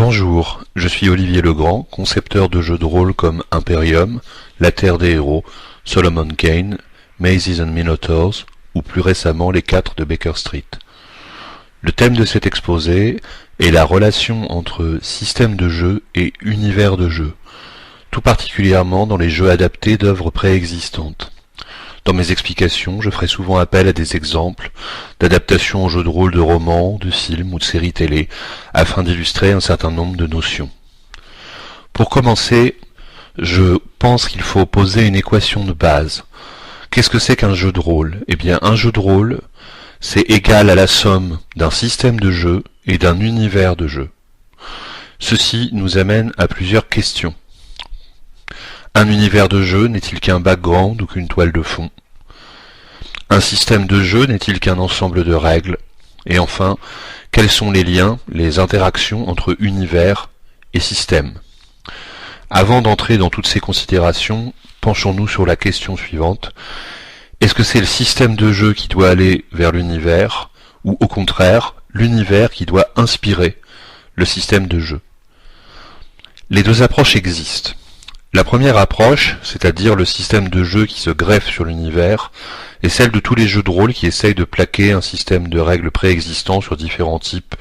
Bonjour, je suis Olivier Legrand, concepteur de jeux de rôle comme Imperium, La Terre des Héros, Solomon Kane, Mazes and Minotaurs, ou plus récemment Les 4 de Baker Street. Le thème de cet exposé est la relation entre système de jeu et univers de jeu, tout particulièrement dans les jeux adaptés d'œuvres préexistantes. Dans mes explications, je ferai souvent appel à des exemples d'adaptations en jeux de rôle de romans, de films ou de séries télé, afin d'illustrer un certain nombre de notions. Pour commencer, je pense qu'il faut poser une équation de base. Qu'est-ce que c'est qu'un jeu de rôle? Eh bien, un jeu de rôle, c'est égal à la somme d'un système de jeu et d'un univers de jeu. Ceci nous amène à plusieurs questions. Un univers de jeu n'est-il qu'un background ou qu'une toile de fond? Un système de jeu n'est-il qu'un ensemble de règles? Et enfin, quels sont les liens, les interactions entre univers et système? Avant d'entrer dans toutes ces considérations, penchons-nous sur la question suivante. Est-ce que c'est le système de jeu qui doit aller vers l'univers, ou au contraire, l'univers qui doit inspirer le système de jeu? Les deux approches existent. La première approche, c'est-à-dire le système de jeu qui se greffe sur l'univers, est celle de tous les jeux de rôle qui essayent de plaquer un système de règles préexistants sur différents types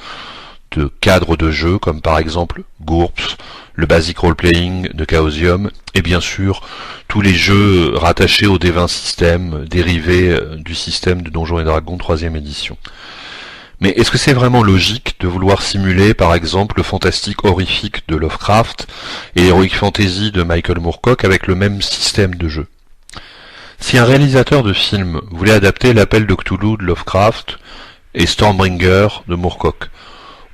de cadres de jeu, comme par exemple GURPS, le Basic Role Playing de Chaosium, et bien sûr tous les jeux rattachés au D20 System, dérivés du système de Donjons et Dragons 3e édition. Mais est-ce que c'est vraiment logique de vouloir simuler, par exemple, le fantastique horrifique de Lovecraft et l'heroic fantasy de Michael Moorcock avec le même système de jeu? Si un réalisateur de film voulait adapter l'Appel de Cthulhu de Lovecraft et Stormbringer de Moorcock,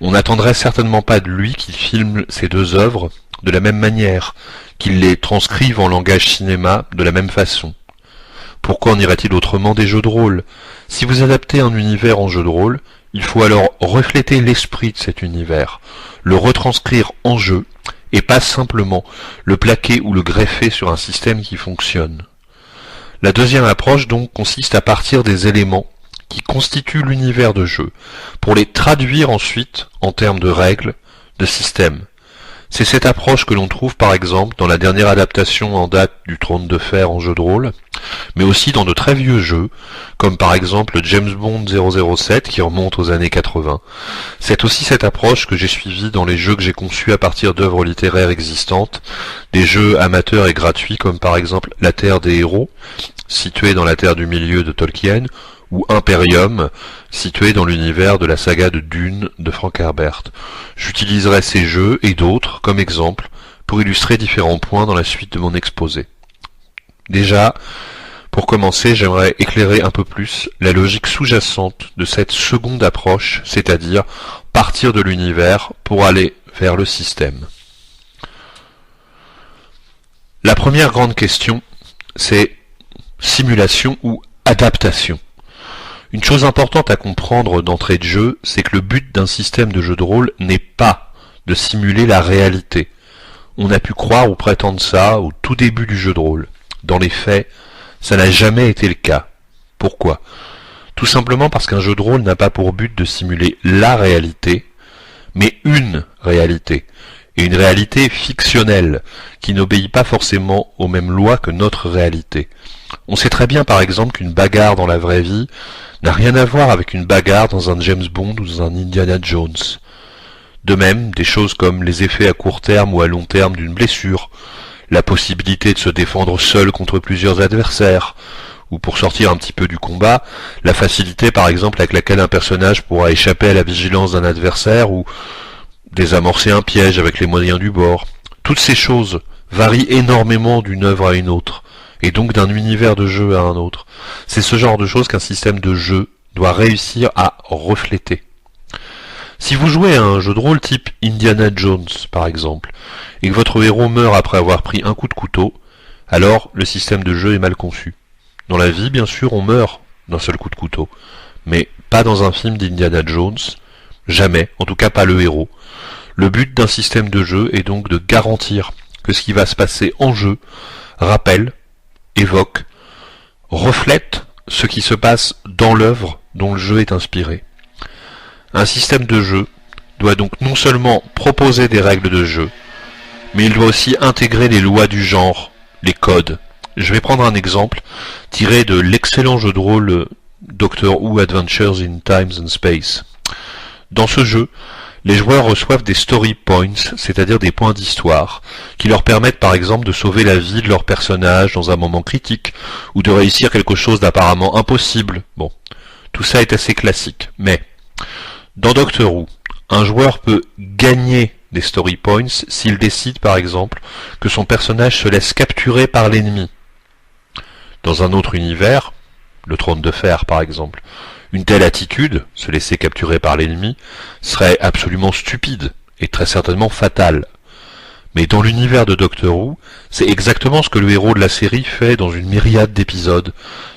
on n'attendrait certainement pas de lui qu'il filme ces deux œuvres de la même manière, qu'il les transcrive en langage cinéma de la même façon. Pourquoi en irait-il autrement des jeux de rôle? Si vous adaptez un univers en jeu de rôle, il faut alors refléter l'esprit de cet univers, le retranscrire en jeu, et pas simplement le plaquer ou le greffer sur un système qui fonctionne. La deuxième approche donc consiste à partir des éléments qui constituent l'univers de jeu, pour les traduire ensuite en termes de règles, de systèmes. C'est cette approche que l'on trouve par exemple dans la dernière adaptation en date du Trône de Fer en jeu de rôle, mais aussi dans de très vieux jeux, comme par exemple James Bond 007 qui remonte aux années 80. C'est aussi cette approche que j'ai suivie dans les jeux que j'ai conçus à partir d'œuvres littéraires existantes, des jeux amateurs et gratuits comme par exemple La Terre des Héros, situé dans la Terre du Milieu de Tolkien, ou Imperium, situé dans l'univers de la saga de Dune de Frank Herbert. J'utiliserai ces jeux et d'autres comme exemple pour illustrer différents points dans la suite de mon exposé. Déjà, pour commencer, j'aimerais éclairer un peu plus la logique sous-jacente de cette seconde approche, c'est-à-dire partir de l'univers pour aller vers le système. La première grande question, c'est simulation ou adaptation. Une chose importante à comprendre d'entrée de jeu, c'est que le but d'un système de jeu de rôle n'est pas de simuler la réalité. On a pu croire ou prétendre ça au tout début du jeu de rôle. Dans les faits, ça n'a jamais été le cas. Pourquoi? Tout simplement parce qu'un jeu de rôle n'a pas pour but de simuler la réalité, mais une réalité. Et une réalité fictionnelle, qui n'obéit pas forcément aux mêmes lois que notre réalité. On sait très bien par exemple qu'une bagarre dans la vraie vie n'a rien à voir avec une bagarre dans un James Bond ou dans un Indiana Jones. De même, des choses comme les effets à court terme ou à long terme d'une blessure, la possibilité de se défendre seul contre plusieurs adversaires, ou pour sortir un petit peu du combat, la facilité par exemple avec laquelle un personnage pourra échapper à la vigilance d'un adversaire ou désamorcer un piège avec les moyens du bord. Toutes ces choses varient énormément d'une œuvre à une autre, et donc d'un univers de jeu à un autre. C'est ce genre de choses qu'un système de jeu doit réussir à refléter. Si vous jouez à un jeu de rôle type Indiana Jones, par exemple, et que votre héros meurt après avoir pris un coup de couteau, alors le système de jeu est mal conçu. Dans la vie, bien sûr, on meurt d'un seul coup de couteau, mais pas dans un film d'Indiana Jones, jamais, en tout cas pas le héros. Le but d'un système de jeu est donc de garantir que ce qui va se passer en jeu rappelle, évoque, reflète ce qui se passe dans l'œuvre dont le jeu est inspiré. Un système de jeu, doit donc non seulement proposer des règles de jeu, mais il doit aussi intégrer les lois du genre, les codes. Je vais prendre un exemple tiré de l'excellent jeu de rôle Doctor Who Adventures in Time and Space. Dans ce jeu, les joueurs reçoivent des story points, c'est-à-dire des points d'histoire, qui leur permettent par exemple de sauver la vie de leur personnage dans un moment critique, ou de réussir quelque chose d'apparemment impossible. Bon, tout ça est assez classique, mais dans Doctor Who, un joueur peut gagner des story points s'il décide par exemple que son personnage se laisse capturer par l'ennemi. Dans un autre univers, le Trône de Fer par exemple, une telle attitude, se laisser capturer par l'ennemi, serait absolument stupide et très certainement fatale. Mais dans l'univers de Doctor Who, c'est exactement ce que le héros de la série fait dans une myriade d'épisodes.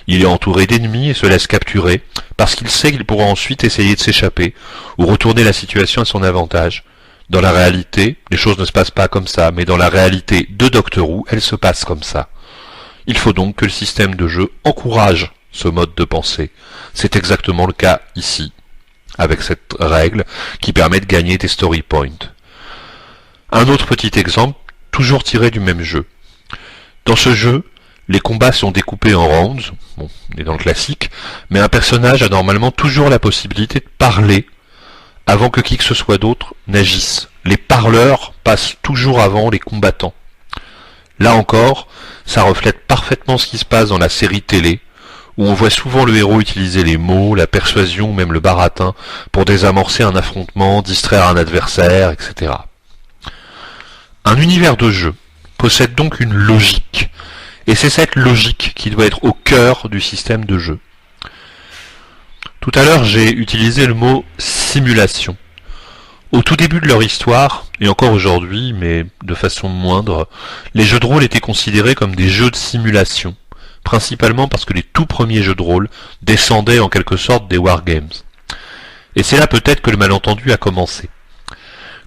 Il est entouré d'ennemis et se laisse capturer, parce qu'il sait qu'il pourra ensuite essayer de s'échapper, ou retourner la situation à son avantage. Dans la réalité, les choses ne se passent pas comme ça, mais dans la réalité de Doctor Who, elles se passent comme ça. Il faut donc que le système de jeu encourage ce mode de pensée. C'est exactement le cas ici, avec cette règle qui permet de gagner des story points. Un autre petit exemple, toujours tiré du même jeu. Dans ce jeu, les combats sont découpés en rounds, bon, on est dans le classique, mais un personnage a normalement toujours la possibilité de parler avant que qui que ce soit d'autre n'agisse. Les parleurs passent toujours avant les combattants. Là encore, ça reflète parfaitement ce qui se passe dans la série télé, où on voit souvent le héros utiliser les mots, la persuasion, même le baratin, pour désamorcer un affrontement, distraire un adversaire, etc. Un univers de jeu possède donc une logique, et c'est cette logique qui doit être au cœur du système de jeu. Tout à l'heure, j'ai utilisé le mot simulation. Au tout début de leur histoire, et encore aujourd'hui, mais de façon moindre, les jeux de rôle étaient considérés comme des jeux de simulation, principalement parce que les tout premiers jeux de rôle descendaient en quelque sorte des wargames. Et c'est là peut-être que le malentendu a commencé.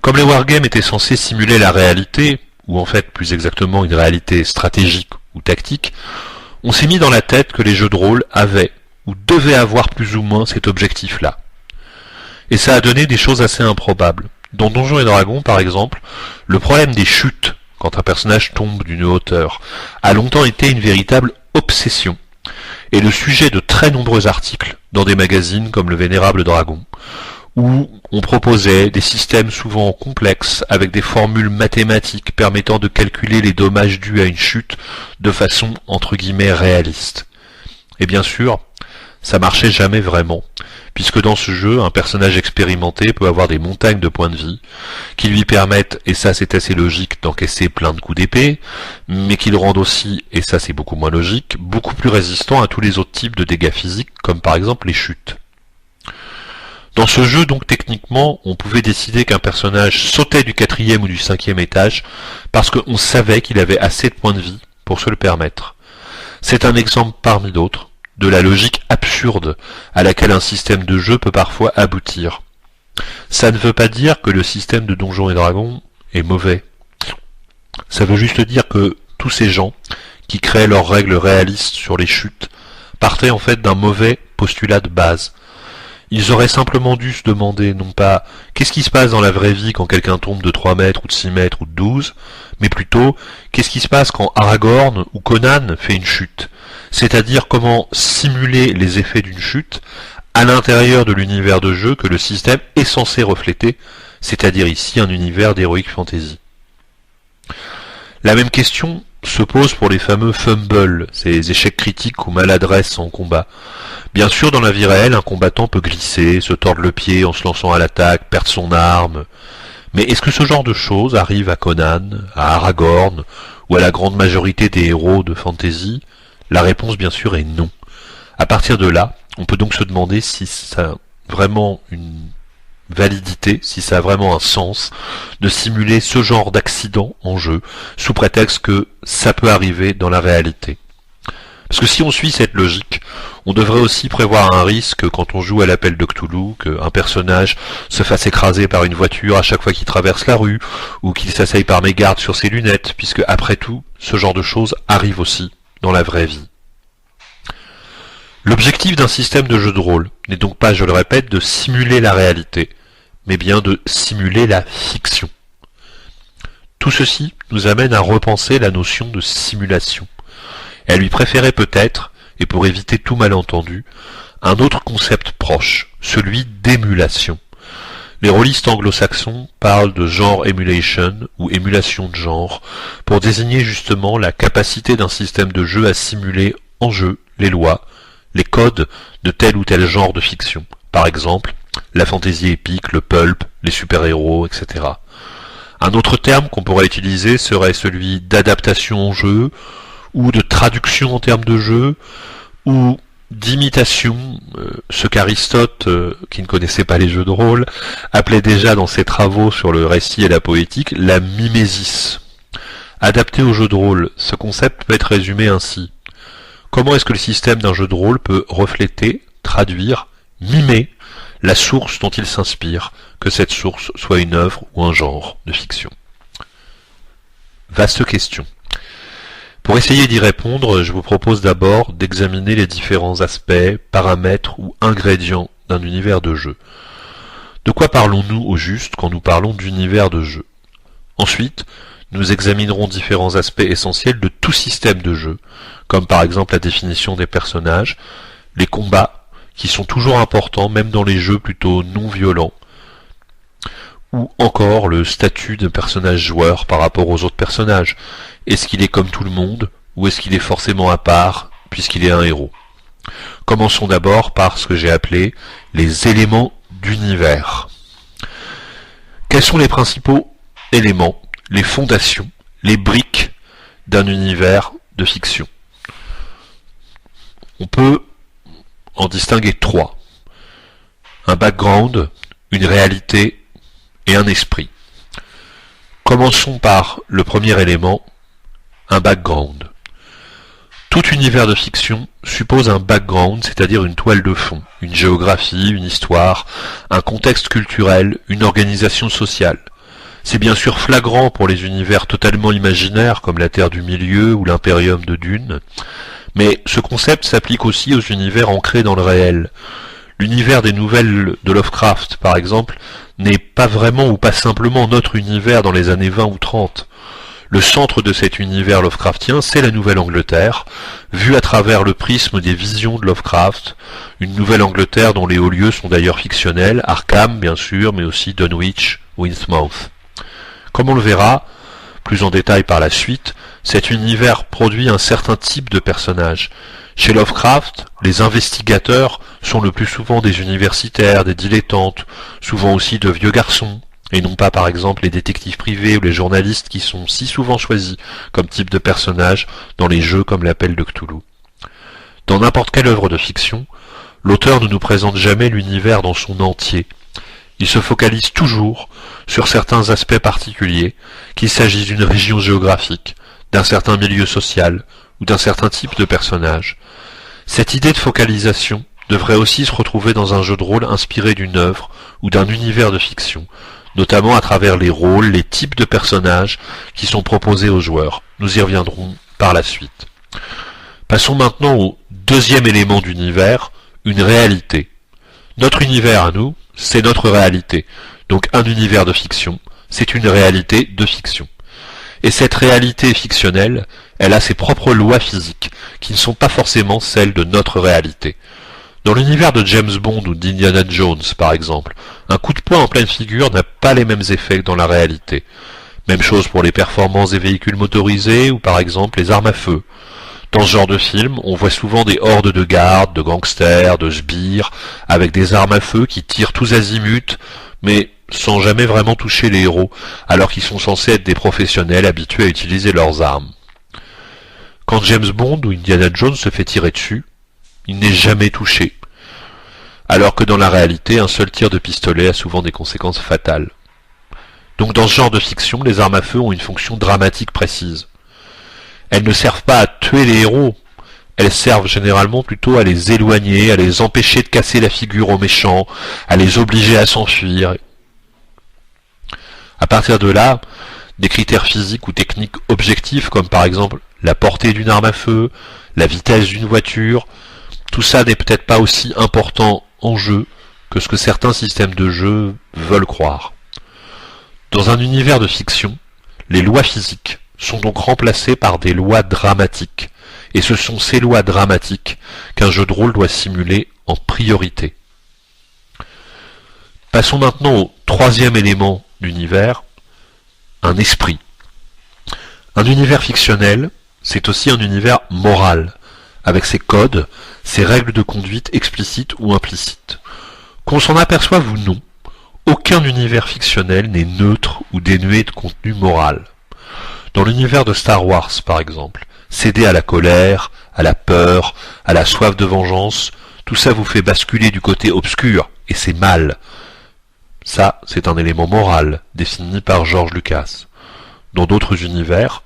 Comme les wargames étaient censés simuler la réalité, ou en fait plus exactement une réalité stratégique ou tactique, on s'est mis dans la tête que les jeux de rôle avaient, ou devaient avoir plus ou moins cet objectif-là. Et ça a donné des choses assez improbables. Dans Donjons et Dragons, par exemple, le problème des chutes, quand un personnage tombe d'une hauteur, a longtemps été une véritable obsession, et le sujet de très nombreux articles dans des magazines comme le Vénérable Dragon, où on proposait des systèmes souvent complexes avec des formules mathématiques permettant de calculer les dommages dus à une chute de façon entre guillemets réaliste. Et bien sûr, ça marchait jamais vraiment, puisque dans ce jeu, un personnage expérimenté peut avoir des montagnes de points de vie, qui lui permettent, et ça c'est assez logique, d'encaisser plein de coups d'épée, mais qui le rendent aussi, et ça c'est beaucoup moins logique, beaucoup plus résistant à tous les autres types de dégâts physiques, comme par exemple les chutes. Dans ce jeu, donc, techniquement, on pouvait décider qu'un personnage sautait du 4e ou du 5e étage, parce qu'on savait qu'il avait assez de points de vie pour se le permettre. C'est un exemple parmi d'autres, de la logique absurde à laquelle un système de jeu peut parfois aboutir. Ça ne veut pas dire que le système de Donjons et Dragons est mauvais. Ça veut juste dire que tous ces gens qui créaient leurs règles réalistes sur les chutes partaient en fait d'un mauvais postulat de base. Ils auraient simplement dû se demander non pas qu'est-ce qui se passe dans la vraie vie quand quelqu'un tombe de 3 mètres ou de 6 mètres ou de 12, mais plutôt qu'est-ce qui se passe quand Aragorn ou Conan fait une chute. C'est-à-dire comment simuler les effets d'une chute à l'intérieur de l'univers de jeu que le système est censé refléter, c'est-à-dire ici un univers d'heroic fantasy. La même question se pose pour les fameux fumbles, ces échecs critiques ou maladresses en combat. Bien sûr, dans la vie réelle, un combattant peut glisser, se tordre le pied en se lançant à l'attaque, perdre son arme. Mais est-ce que ce genre de choses arrive à Conan, à Aragorn, ou à la grande majorité des héros de fantasy ? La réponse, bien sûr, est non. À partir de là, on peut donc se demander si ça a vraiment une validité, si ça a vraiment un sens de simuler ce genre d'accident en jeu, sous prétexte que ça peut arriver dans la réalité. Parce que si on suit cette logique, on devrait aussi prévoir un risque quand on joue à l'appel de Cthulhu, qu'un personnage se fasse écraser par une voiture à chaque fois qu'il traverse la rue, ou qu'il s'asseye par mégarde sur ses lunettes, puisque après tout, ce genre de choses arrive aussi dans la vraie vie. L'objectif d'un système de jeu de rôle n'est donc pas, je le répète, de simuler la réalité, mais bien de simuler la fiction. Tout ceci nous amène à repenser la notion de simulation, et à lui préférer peut-être, et pour éviter tout malentendu, un autre concept proche, celui d'émulation. Les rôlistes anglo-saxons parlent de genre emulation ou émulation de genre pour désigner justement la capacité d'un système de jeu à simuler en jeu les lois, les codes de tel ou tel genre de fiction. Par exemple, la fantaisie épique, le pulp, les super-héros, etc. Un autre terme qu'on pourrait utiliser serait celui d'adaptation en jeu, ou de traduction en termes de jeu, ou d'imitation, ce qu'Aristote, qui ne connaissait pas les jeux de rôle, appelait déjà dans ses travaux sur le récit et la poétique la mimésis. Adapté au jeu de rôle, ce concept peut être résumé ainsi. Comment est-ce que le système d'un jeu de rôle peut refléter, traduire, mimer la source dont il s'inspire, que cette source soit une œuvre ou un genre de fiction? Vaste question. Pour essayer d'y répondre, je vous propose d'abord d'examiner les différents aspects, paramètres ou ingrédients d'un univers de jeu. De quoi parlons-nous au juste quand nous parlons d'univers de jeu? Ensuite, nous examinerons différents aspects essentiels de tout système de jeu, comme par exemple la définition des personnages, les combats, qui sont toujours importants même dans les jeux plutôt non violents, ou encore le statut d'un personnage joueur par rapport aux autres personnages. Est-ce qu'il est comme tout le monde, ou est-ce qu'il est forcément à part, puisqu'il est un héros? Commençons d'abord par ce que j'ai appelé les éléments d'univers. Quels sont les principaux éléments, les fondations, les briques d'un univers de fiction? On peut en distinguer trois. Un background, une réalité et un esprit. Commençons par le premier élément, un background. Tout univers de fiction suppose un background, c'est-à-dire une toile de fond, une géographie, une histoire, un contexte culturel, une organisation sociale. C'est bien sûr flagrant pour les univers totalement imaginaires comme la Terre du Milieu ou l'Impérium de Dune, mais ce concept s'applique aussi aux univers ancrés dans le réel. L'univers des nouvelles de Lovecraft, par exemple, n'est pas vraiment ou pas simplement notre univers dans les années 20 ou 30. Le centre de cet univers Lovecraftien, c'est la Nouvelle-Angleterre, vue à travers le prisme des visions de Lovecraft, une Nouvelle-Angleterre dont les hauts lieux sont d'ailleurs fictionnels, Arkham bien sûr, mais aussi Dunwich ou Innsmouth. Comme on le verra, plus en détail par la suite, cet univers produit un certain type de personnages. Chez Lovecraft, les investigateurs sont le plus souvent des universitaires, des dilettantes, souvent aussi de vieux garçons, et non pas par exemple les détectives privés ou les journalistes qui sont si souvent choisis comme type de personnages dans les jeux comme l'Appel de Cthulhu. Dans n'importe quelle œuvre de fiction, l'auteur ne nous présente jamais l'univers dans son entier. Il se focalise toujours sur certains aspects particuliers, qu'il s'agisse d'une région géographique, d'un certain milieu social ou d'un certain type de personnage. Cette idée de focalisation devrait aussi se retrouver dans un jeu de rôle inspiré d'une œuvre ou d'un univers de fiction, notamment à travers les rôles, les types de personnages qui sont proposés aux joueurs. Nous y reviendrons par la suite. Passons maintenant au deuxième élément d'univers, une réalité. Notre univers à nous, c'est notre réalité. Donc un univers de fiction, c'est une réalité de fiction. Et cette réalité fictionnelle, elle a ses propres lois physiques, qui ne sont pas forcément celles de notre réalité. Dans l'univers de James Bond ou d'Indiana Jones, par exemple, un coup de poing en pleine figure n'a pas les mêmes effets que dans la réalité. Même chose pour les performances des véhicules motorisés ou par exemple les armes à feu. Dans ce genre de film, on voit souvent des hordes de gardes, de gangsters, de sbires, avec des armes à feu qui tirent tous azimuts, mais sans jamais vraiment toucher les héros, alors qu'ils sont censés être des professionnels habitués à utiliser leurs armes. Quand James Bond ou Indiana Jones se fait tirer dessus, il n'est jamais touché, alors que dans la réalité, un seul tir de pistolet a souvent des conséquences fatales. Donc dans ce genre de fiction, les armes à feu ont une fonction dramatique précise. Elles ne servent pas à tuer les héros, elles servent généralement plutôt à les éloigner, à les empêcher de casser la figure aux méchants, à les obliger à s'enfuir. À partir de là, des critères physiques ou techniques objectifs, comme par exemple la portée d'une arme à feu, la vitesse d'une voiture, tout ça n'est peut-être pas aussi important en jeu que ce que certains systèmes de jeu veulent croire. Dans un univers de fiction, les lois physiques sont donc remplacées par des lois dramatiques, et ce sont ces lois dramatiques qu'un jeu de rôle doit simuler en priorité. Passons maintenant au troisième élément d'univers, un esprit. Un univers fictionnel, c'est aussi un univers moral, avec ses codes, ses règles de conduite explicites ou implicites. Qu'on s'en aperçoive ou non, aucun univers fictionnel n'est neutre ou dénué de contenu moral. Dans l'univers de Star Wars, par exemple, céder à la colère, à la peur, à la soif de vengeance, tout ça vous fait basculer du côté obscur, et c'est mal. Ça, c'est un élément moral, défini par George Lucas. Dans d'autres univers,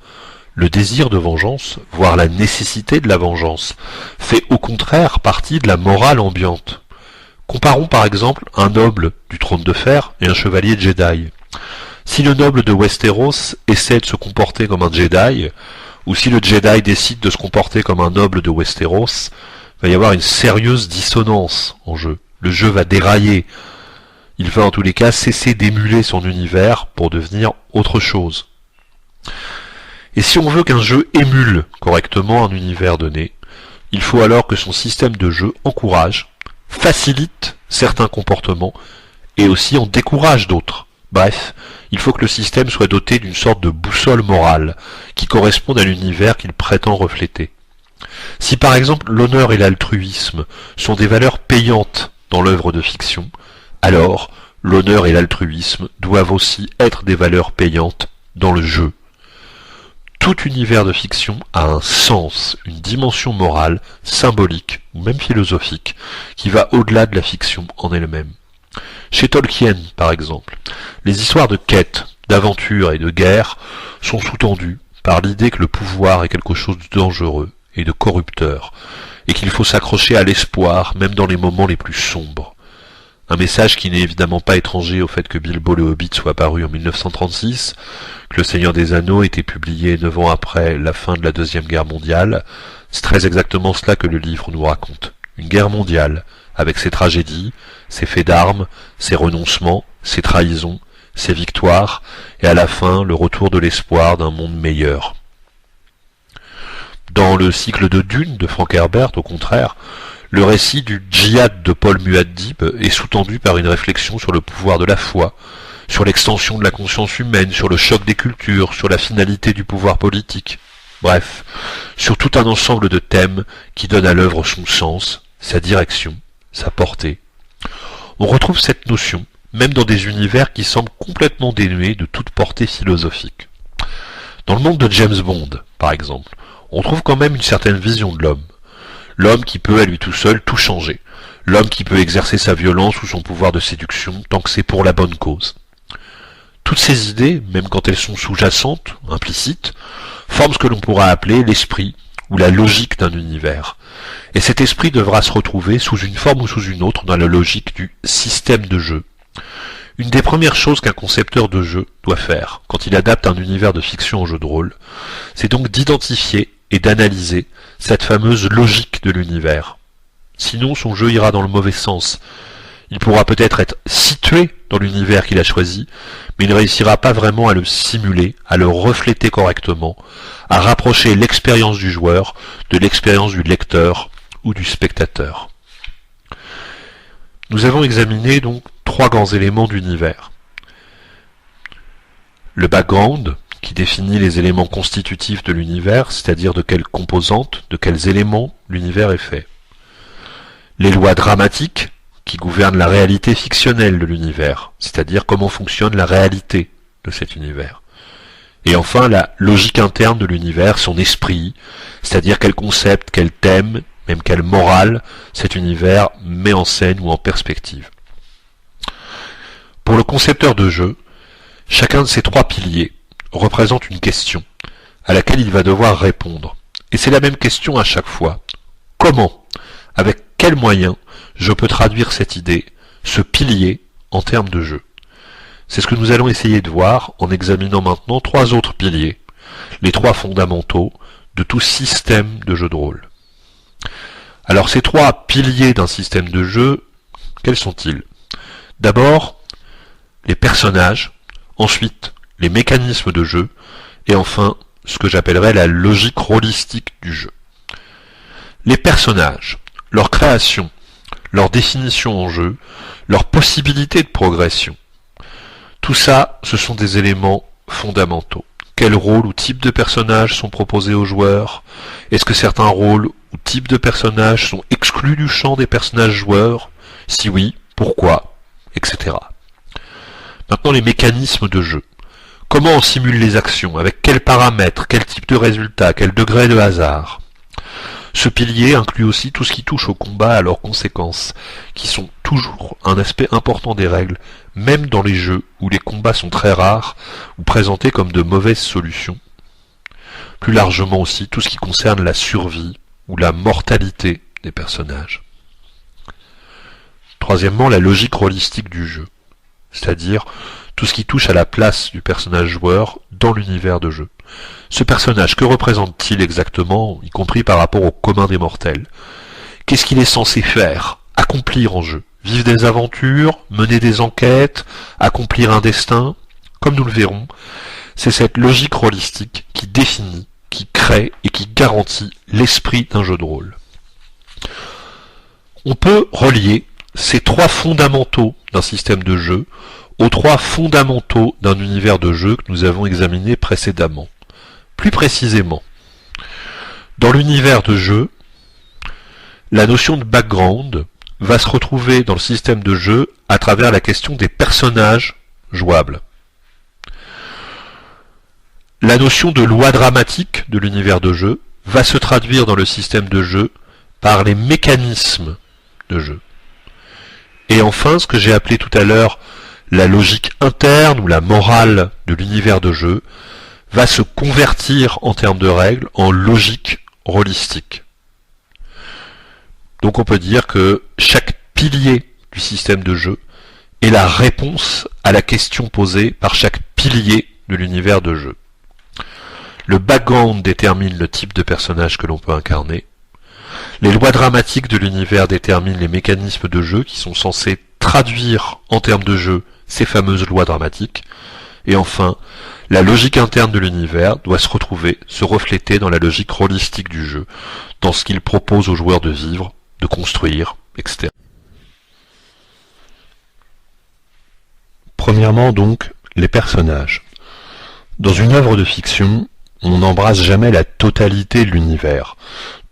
le désir de vengeance, voire la nécessité de la vengeance, fait au contraire partie de la morale ambiante. Comparons par exemple un noble du trône de fer et un chevalier Jedi. Si le noble de Westeros essaie de se comporter comme un Jedi, ou si le Jedi décide de se comporter comme un noble de Westeros, il va y avoir une sérieuse dissonance en jeu. Le jeu va dérailler. Il va en tous les cas cesser d'émuler son univers pour devenir autre chose. Et si on veut qu'un jeu émule correctement un univers donné, il faut alors que son système de jeu encourage, facilite certains comportements et aussi en décourage d'autres. Bref, il faut que le système soit doté d'une sorte de boussole morale qui corresponde à l'univers qu'il prétend refléter. Si par exemple l'honneur et l'altruisme sont des valeurs payantes dans l'œuvre de fiction, alors l'honneur et l'altruisme doivent aussi être des valeurs payantes dans le jeu. Tout univers de fiction a un sens, une dimension morale, symbolique ou même philosophique qui va au-delà de la fiction en elle-même. Chez Tolkien, par exemple, les histoires de quête, d'aventure et de guerre sont sous-tendues par l'idée que le pouvoir est quelque chose de dangereux et de corrupteur, et qu'il faut s'accrocher à l'espoir même dans les moments les plus sombres. Un message qui n'est évidemment pas étranger au fait que Bilbo le Hobbit soit paru en 1936, que Le Seigneur des Anneaux ait été publié 9 ans après la fin de la Deuxième Guerre mondiale. C'est très exactement cela que le livre nous raconte. Une guerre mondiale, avec ses tragédies, ses faits d'armes, ses renoncements, ses trahisons, ses victoires, et à la fin le retour de l'espoir d'un monde meilleur. Dans le cycle de Dune de Frank Herbert, au contraire, le récit du djihad de Paul Muad'Dib est sous-tendu par une réflexion sur le pouvoir de la foi, sur l'extension de la conscience humaine, sur le choc des cultures, sur la finalité du pouvoir politique. Bref, sur tout un ensemble de thèmes qui donnent à l'œuvre son sens, sa direction, sa portée. On retrouve cette notion même dans des univers qui semblent complètement dénués de toute portée philosophique. Dans le monde de James Bond, par exemple, on trouve quand même une certaine vision de l'homme. L'homme qui peut à lui tout seul tout changer. L'homme qui peut exercer sa violence ou son pouvoir de séduction tant que c'est pour la bonne cause. Toutes ces idées, même quand elles sont sous-jacentes, implicites, forment ce que l'on pourra appeler l'esprit ou la logique d'un univers. Et cet esprit devra se retrouver sous une forme ou sous une autre dans la logique du système de jeu. Une des premières choses qu'un concepteur de jeu doit faire quand il adapte un univers de fiction au jeu de rôle, c'est donc d'identifier et d'analyser cette fameuse logique de l'univers. Sinon, son jeu ira dans le mauvais sens. Il pourra peut-être être situé dans l'univers qu'il a choisi, mais il ne réussira pas vraiment à le simuler, à le refléter correctement, à rapprocher l'expérience du joueur de l'expérience du lecteur ou du spectateur. Nous avons examiné donc 3 grands éléments d'univers. Le background, qui définit les éléments constitutifs de l'univers, c'est-à-dire de quelles composantes, de quels éléments l'univers est fait. Les lois dramatiques, qui gouvernent la réalité fictionnelle de l'univers, c'est-à-dire comment fonctionne la réalité de cet univers. Et enfin, la logique interne de l'univers, son esprit, c'est-à-dire quel concept, quel thème, même quelle morale cet univers met en scène ou en perspective. Pour le concepteur de jeu, chacun de ces 3 piliers représente une question à laquelle il va devoir répondre. Et c'est la même question à chaque fois. Comment, avec quels moyens, je peux traduire cette idée, ce pilier, en termes de jeu? C'est ce que nous allons essayer de voir en examinant maintenant 3 autres piliers, les 3 fondamentaux de tout système de jeu de rôle. Alors ces 3 piliers d'un système de jeu, quels sont-ils? D'abord, les personnages, ensuite les mécanismes de jeu, et enfin ce que j'appellerais la logique rôlistique du jeu. Les personnages, leur création, leur définition en jeu, leur possibilité de progression, tout ça, ce sont des éléments fondamentaux. Quels rôles ou types de personnages sont proposés aux joueurs? Est-ce que certains rôles ou types de personnages sont exclus du champ des personnages joueurs? Si oui, pourquoi? Etc. Maintenant, les mécanismes de jeu. Comment on simule les actions? Avec quels paramètres? Quel type de résultat? Quel degré de hasard? Ce pilier inclut aussi tout ce qui touche au combat et à leurs conséquences, qui sont toujours un aspect important des règles, même dans les jeux où les combats sont très rares ou présentés comme de mauvaises solutions. Plus largement aussi tout ce qui concerne la survie ou la mortalité des personnages. Troisièmement, la logique rôlistique du jeu, c'est-à-dire tout ce qui touche à la place du personnage joueur dans l'univers de jeu. Ce personnage, que représente-t-il exactement, y compris par rapport au commun des mortels? Qu'est-ce qu'il est censé faire, accomplir en jeu? Vivre des aventures, mener des enquêtes, accomplir un destin? Comme nous le verrons, c'est cette logique rôlistique qui définit, qui crée et qui garantit l'esprit d'un jeu de rôle. On peut relier ces trois fondamentaux d'un système de jeu aux trois fondamentaux d'un univers de jeu que nous avons examiné précédemment. Plus précisément, dans l'univers de jeu, la notion de background va se retrouver dans le système de jeu à travers la question des personnages jouables. La notion de loi dramatique de l'univers de jeu va se traduire dans le système de jeu par les mécanismes de jeu. Et enfin, ce que j'ai appelé tout à l'heure la logique interne ou la morale de l'univers de jeu va se convertir en termes de règles en logique rôlistique. Donc on peut dire que chaque pilier du système de jeu est la réponse à la question posée par chaque pilier de l'univers de jeu. Le background détermine le type de personnage que l'on peut incarner. Les lois dramatiques de l'univers déterminent les mécanismes de jeu qui sont censés traduire en termes de jeu ces fameuses lois dramatiques. Et enfin, la logique interne de l'univers doit se retrouver, se refléter dans la logique rôlistique du jeu, dans ce qu'il propose aux joueurs de vivre, de construire, etc. Premièrement donc, les personnages. Dans une œuvre de fiction, on n'embrasse jamais la totalité de l'univers.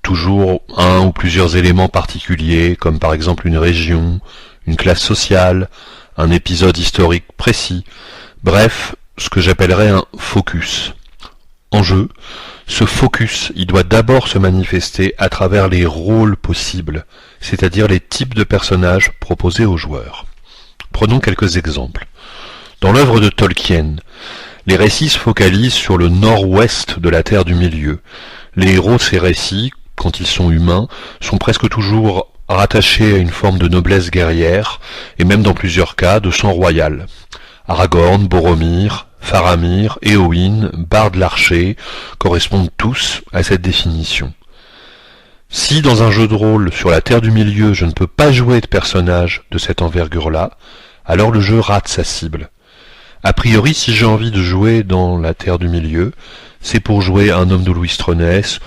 Toujours un ou plusieurs éléments particuliers, comme par exemple une région, une classe sociale, un épisode historique précis, bref, ce que j'appellerais un focus. En jeu, ce focus, il doit d'abord se manifester à travers les rôles possibles, c'est-à-dire les types de personnages proposés aux joueurs. Prenons quelques exemples. Dans l'œuvre de Tolkien, les récits se focalisent sur le nord-ouest de la Terre du Milieu. Les héros de ces récits, quand ils sont humains, sont presque toujours rattachés à une forme de noblesse guerrière, et même dans plusieurs cas de sang royal. Aragorn, Boromir, Faramir, Éowyn, Bard l'Archer correspondent tous à cette définition. Si dans un jeu de rôle sur la Terre du Milieu je ne peux pas jouer de personnage de cette envergure-là, alors le jeu rate sa cible. A priori, si j'ai envie de jouer dans la Terre du Milieu, c'est pour jouer un homme de Louis Stronès,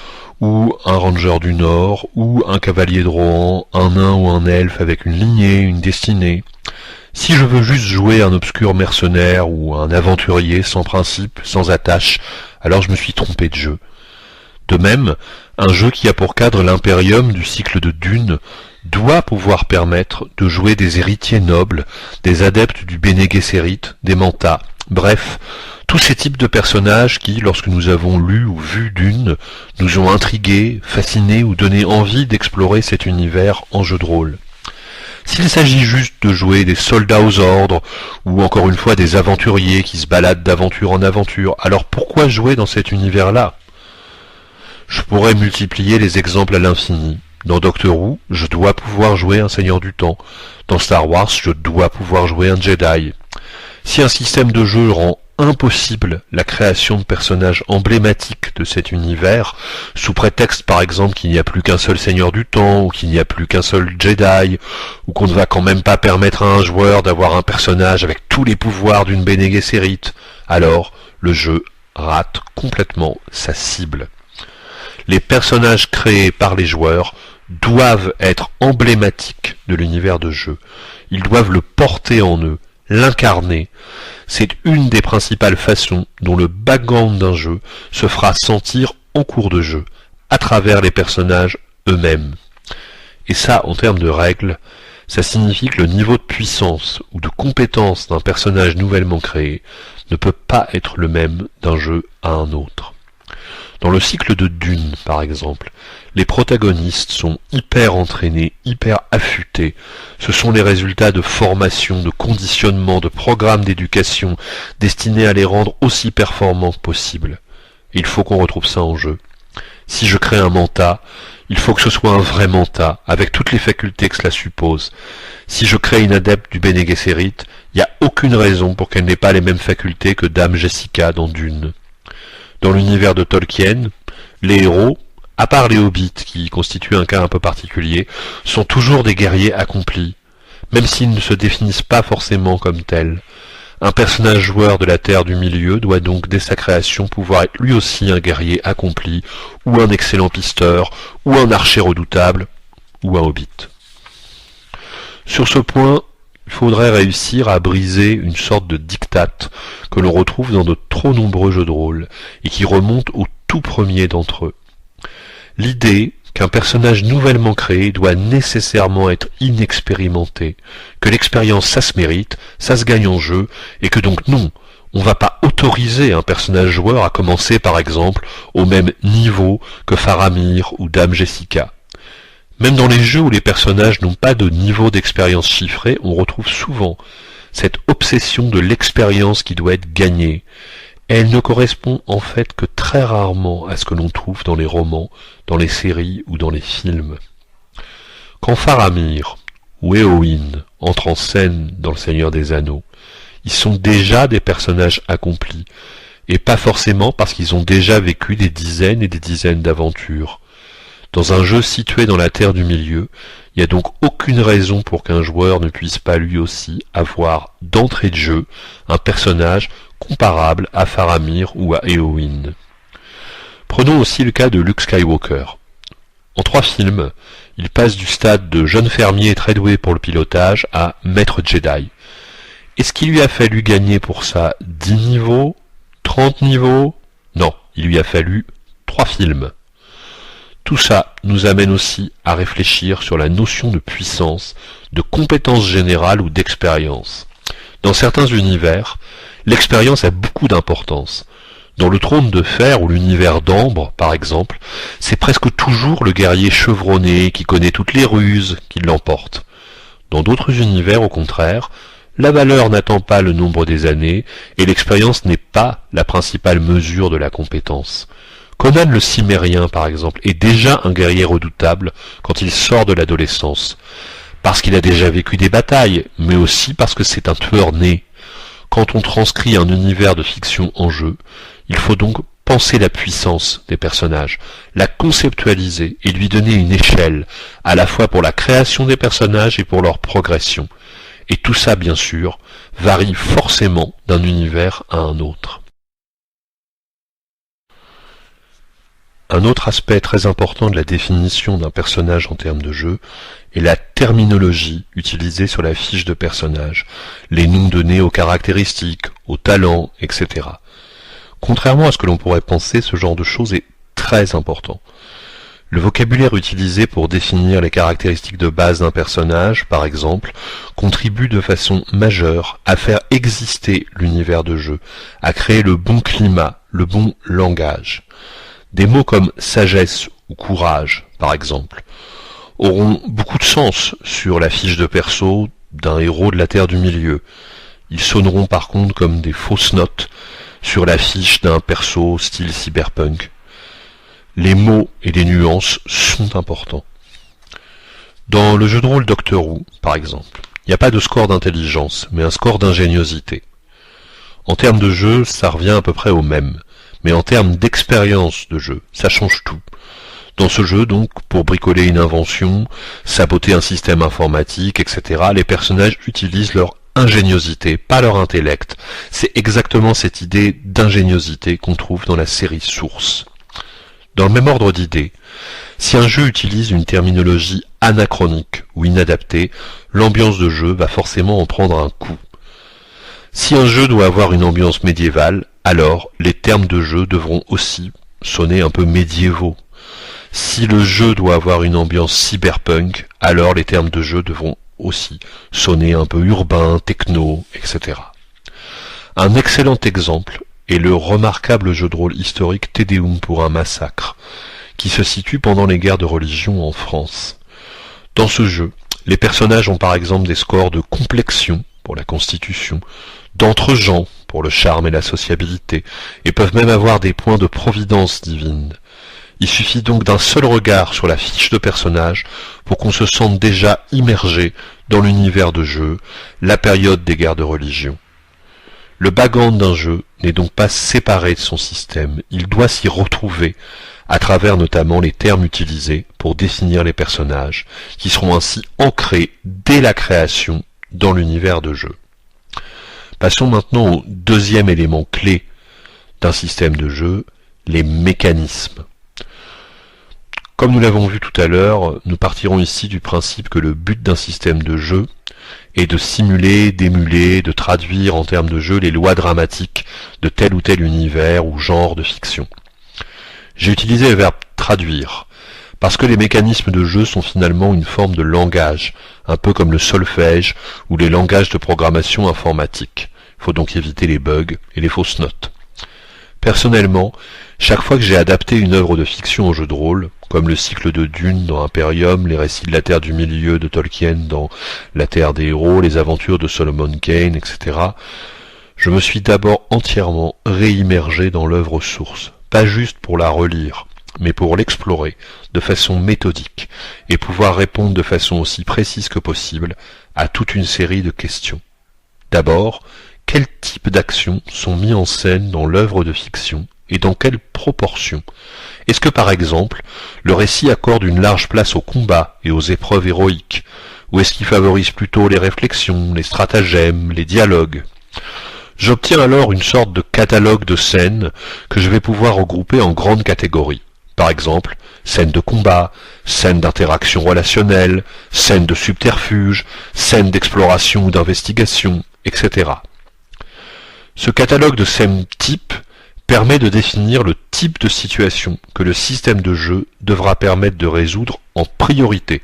ou un ranger du Nord, ou un cavalier de Rohan, un nain ou un elfe avec une lignée, une destinée. Si je veux juste jouer un obscur mercenaire ou un aventurier sans principe, sans attache, alors je me suis trompé de jeu. De même, un jeu qui a pour cadre l'Imperium du cycle de Dune doit pouvoir permettre de jouer des héritiers nobles, des adeptes du Bene Gesserit, des Manta, bref, tous ces types de personnages qui, lorsque nous avons lu ou vu Dune, nous ont intrigués, fascinés ou donné envie d'explorer cet univers en jeu de rôle. S'il s'agit juste de jouer des soldats aux ordres, ou encore une fois des aventuriers qui se baladent d'aventure en aventure, alors pourquoi jouer dans cet univers-là? Je pourrais multiplier les exemples à l'infini. Dans Doctor Who, je dois pouvoir jouer un Seigneur du Temps. Dans Star Wars, je dois pouvoir jouer un Jedi. Si un système de jeu rend impossible la création de personnages emblématiques de cet univers, sous prétexte par exemple qu'il n'y a plus qu'un seul Seigneur du Temps, ou qu'il n'y a plus qu'un seul Jedi, ou qu'on ne va quand même pas permettre à un joueur d'avoir un personnage avec tous les pouvoirs d'une Bene Gesserit, alors le jeu rate complètement sa cible. Les personnages créés par les joueurs doivent être emblématiques de l'univers de jeu. Ils doivent le porter en eux, l'incarner. C'est une des principales façons dont le background d'un jeu se fera sentir en cours de jeu, à travers les personnages eux-mêmes. Et ça, en termes de règles, ça signifie que le niveau de puissance ou de compétence d'un personnage nouvellement créé ne peut pas être le même d'un jeu à un autre. Dans le cycle de Dune, par exemple, les protagonistes sont hyper entraînés, hyper affûtés. Ce sont les résultats de formation, de conditionnement, de programmes d'éducation destinés à les rendre aussi performants que possible. Et il faut qu'on retrouve ça en jeu. Si je crée un manta, il faut que ce soit un vrai manta, avec toutes les facultés que cela suppose. Si je crée une adepte du Bene Gesserit, il n'y a aucune raison pour qu'elle n'ait pas les mêmes facultés que Dame Jessica dans Dune. Dans l'univers de Tolkien, les héros, à part les hobbits qui constituent un cas un peu particulier, sont toujours des guerriers accomplis, même s'ils ne se définissent pas forcément comme tels. Un personnage joueur de la Terre du Milieu doit donc dès sa création pouvoir être lui aussi un guerrier accompli, ou un excellent pisteur, ou un archer redoutable, ou un hobbit. Sur ce point, il faudrait réussir à briser une sorte de diktat que l'on retrouve dans de trop nombreux jeux de rôle, et qui remonte au tout premier d'entre eux. L'idée qu'un personnage nouvellement créé doit nécessairement être inexpérimenté, que l'expérience ça se mérite, ça se gagne en jeu, et que donc non, on va pas autoriser un personnage joueur à commencer par exemple au même niveau que Faramir ou Dame Jessica. Même dans les jeux où les personnages n'ont pas de niveau d'expérience chiffré, on retrouve souvent cette obsession de l'expérience qui doit être gagnée. Et elle ne correspond en fait que très rarement à ce que l'on trouve dans les romans, dans les séries ou dans les films. Quand Faramir ou Éowyn entrent en scène dans Le Seigneur des Anneaux, ils sont déjà des personnages accomplis, et pas forcément parce qu'ils ont déjà vécu des dizaines et des dizaines d'aventures. Dans un jeu situé dans la Terre du Milieu, il n'y a donc aucune raison pour qu'un joueur ne puisse pas lui aussi avoir d'entrée de jeu un personnage comparable à Faramir ou à Éowyn. Prenons aussi le cas de Luke Skywalker. En 3 films, il passe du stade de jeune fermier très doué pour le pilotage à maître Jedi. Est-ce qu'il lui a fallu gagner pour ça 10 niveaux, 30 niveaux? Non, il lui a fallu 3 films. Tout ça nous amène aussi à réfléchir sur la notion de puissance, de compétence générale ou d'expérience. Dans certains univers, l'expérience a beaucoup d'importance. Dans le Trône de Fer ou l'univers d'Ambre, par exemple, c'est presque toujours le guerrier chevronné qui connaît toutes les ruses qui l'emporte. Dans d'autres univers, au contraire, la valeur n'attend pas le nombre des années et l'expérience n'est pas la principale mesure de la compétence. Conan le Cimmérien, par exemple, est déjà un guerrier redoutable quand il sort de l'adolescence, parce qu'il a déjà vécu des batailles, mais aussi parce que c'est un tueur né. Quand on transcrit un univers de fiction en jeu, il faut donc penser la puissance des personnages, la conceptualiser et lui donner une échelle, à la fois pour la création des personnages et pour leur progression. Et tout ça, bien sûr, varie forcément d'un univers à un autre. Un autre aspect très important de la définition d'un personnage en termes de jeu est la terminologie utilisée sur la fiche de personnage, les noms donnés aux caractéristiques, aux talents, etc. Contrairement à ce que l'on pourrait penser, ce genre de choses est très important. Le vocabulaire utilisé pour définir les caractéristiques de base d'un personnage, par exemple, contribue de façon majeure à faire exister l'univers de jeu, à créer le bon climat, le bon langage. Des mots comme sagesse ou courage, par exemple, auront beaucoup de sens sur la fiche de perso d'un héros de la Terre du Milieu. Ils sonneront par contre comme des fausses notes sur la fiche d'un perso style cyberpunk. Les mots et les nuances sont importants. Dans le jeu de rôle Doctor Who, par exemple, il n'y a pas de score d'intelligence, mais un score d'ingéniosité. En termes de jeu, ça revient à peu près au même. Mais en termes d'expérience de jeu, ça change tout. Dans ce jeu, donc, pour bricoler une invention, saboter un système informatique, etc., les personnages utilisent leur ingéniosité, pas leur intellect. C'est exactement cette idée d'ingéniosité qu'on trouve dans la série Source. Dans le même ordre d'idées, si un jeu utilise une terminologie anachronique ou inadaptée, l'ambiance de jeu va forcément en prendre un coup. Si un jeu doit avoir une ambiance médiévale, alors les termes de jeu devront aussi sonner un peu médiévaux. Si le jeu doit avoir une ambiance cyberpunk, alors les termes de jeu devront aussi sonner un peu urbain, techno, etc. Un excellent exemple est le remarquable jeu de rôle historique Te Deum pour un massacre, qui se situe pendant les guerres de religion en France. Dans ce jeu, les personnages ont par exemple des scores de complexion pour la constitution, d'entre-gens pour le charme et la sociabilité, et peuvent même avoir des points de providence divine. Il suffit donc d'un seul regard sur la fiche de personnage pour qu'on se sente déjà immergé dans l'univers de jeu, la période des guerres de religion. Le background d'un jeu n'est donc pas séparé de son système, il doit s'y retrouver, à travers notamment les termes utilisés pour définir les personnages, qui seront ainsi ancrés dès la création dans l'univers de jeu. Passons maintenant au deuxième élément clé d'un système de jeu, les mécanismes. Comme nous l'avons vu tout à l'heure, nous partirons ici du principe que le but d'un système de jeu est de simuler, d'émuler, de traduire en termes de jeu les lois dramatiques de tel ou tel univers ou genre de fiction. J'ai utilisé le verbe traduire, parce que les mécanismes de jeu sont finalement une forme de langage, un peu comme le solfège ou les langages de programmation informatique. Il faut donc éviter les bugs et les fausses notes. Personnellement, chaque fois que j'ai adapté une œuvre de fiction au jeu de rôle, comme le cycle de Dune dans Imperium, les récits de la Terre du Milieu de Tolkien dans La Terre des Héros, les aventures de Solomon Kane, etc., je me suis d'abord entièrement réimmergé dans l'œuvre source, pas juste pour la relire, mais pour l'explorer de façon méthodique et pouvoir répondre de façon aussi précise que possible à toute une série de questions. D'abord, quels types d'actions sont mis en scène dans l'œuvre de fiction et dans quelle proportion? Est-ce que par exemple, le récit accorde une large place au combat et aux épreuves héroïques, ou est-ce qu'il favorise plutôt les réflexions, les stratagèmes, les dialogues? J'obtiens alors une sorte de catalogue de scènes que je vais pouvoir regrouper en grandes catégories. Par exemple, scènes de combat, scènes d'interaction relationnelle, scènes de subterfuge, scènes d'exploration ou d'investigation, etc. Ce catalogue de scènes types permet de définir le type de situation que le système de jeu devra permettre de résoudre en priorité,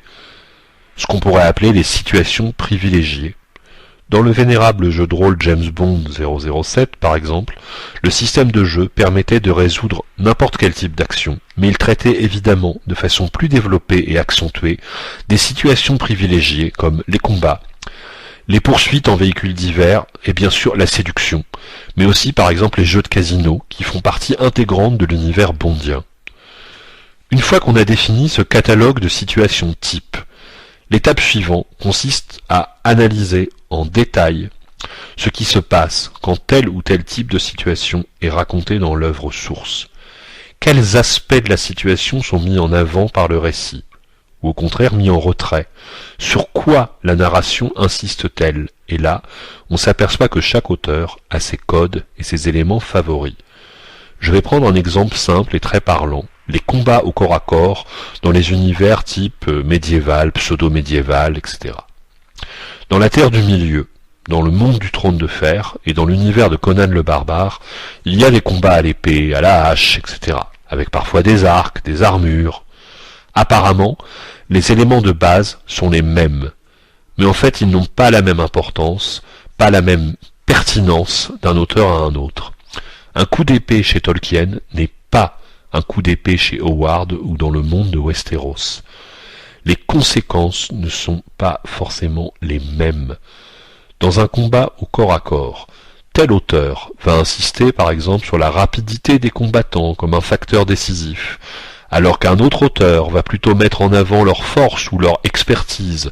ce qu'on pourrait appeler les situations privilégiées. Dans le vénérable jeu de rôle James Bond 007, par exemple, le système de jeu permettait de résoudre n'importe quel type d'action, mais il traitait évidemment de façon plus développée et accentuée des situations privilégiées comme les combats, les poursuites en véhicules divers et bien sûr la séduction, mais aussi par exemple les jeux de casino qui font partie intégrante de l'univers bondien. Une fois qu'on a défini ce catalogue de situations types, l'étape suivante consiste à analyser en détail ce qui se passe quand tel ou tel type de situation est raconté dans l'œuvre source. Quels aspects de la situation sont mis en avant par le récit, ou au contraire mis en retrait? Sur quoi la narration insiste-t-elle? Et là, on s'aperçoit que chaque auteur a ses codes et ses éléments favoris. Je vais prendre un exemple simple et très parlant, les combats au corps à corps dans les univers type médiéval, pseudo-médiéval, etc. Dans la Terre du Milieu, dans le monde du Trône de Fer et dans l'univers de Conan le Barbare, il y a des combats à l'épée, à la hache, etc., avec parfois des arcs, des armures. Apparemment, les éléments de base sont les mêmes, mais en fait ils n'ont pas la même importance, pas la même pertinence d'un auteur à un autre. Un coup d'épée chez Tolkien n'est pas un coup d'épée chez Howard ou dans le monde de Westeros. Les conséquences ne sont pas forcément les mêmes. Dans un combat au corps à corps, tel auteur va insister par exemple sur la rapidité des combattants comme un facteur décisif, alors qu'un autre auteur va plutôt mettre en avant leur force ou leur expertise.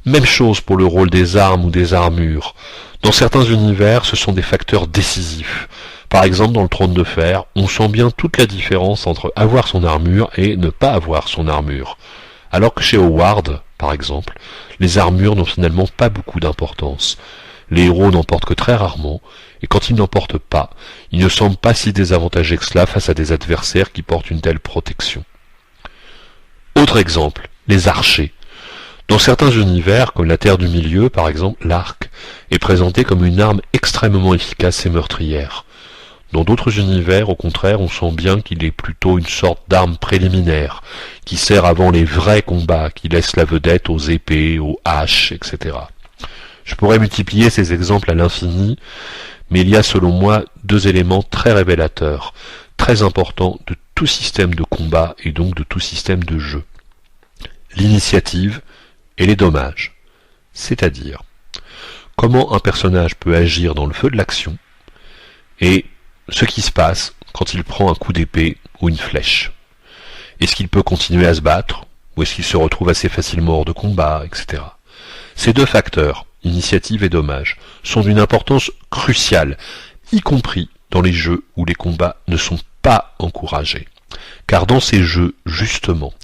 Même chose pour le rôle des armes ou des armures. Dans certains univers, ce sont des facteurs décisifs. Par exemple, dans le Trône de Fer, on sent bien toute la différence entre avoir son armure et ne pas avoir son armure. Alors que chez Howard, par exemple, les armures n'ont finalement pas beaucoup d'importance. Les héros n'en portent que très rarement, et quand ils n'en portent pas, ils ne semblent pas si désavantagés que cela face à des adversaires qui portent une telle protection. Autre exemple, les archers. Dans certains univers, comme la Terre du Milieu par exemple, l'arc est présenté comme une arme extrêmement efficace et meurtrière. Dans d'autres univers, au contraire, on sent bien qu'il est plutôt une sorte d'arme préliminaire, qui sert avant les vrais combats, qui laisse la vedette aux épées, aux haches, etc. Je pourrais multiplier ces exemples à l'infini, mais il y a selon moi deux éléments très révélateurs, très importants de tout système de combat et donc de tout système de jeu. L'initiative et les dommages, c'est-à-dire comment un personnage peut agir dans le feu de l'action et ce qui se passe quand il prend un coup d'épée ou une flèche. Est-ce qu'il peut continuer à se battre ou est-ce qu'il se retrouve assez facilement hors de combat, etc. Ces deux facteurs, initiative et dommages, sont d'une importance cruciale, y compris dans les jeux où les combats ne sont pas encouragés. Car dans ces jeux, justement,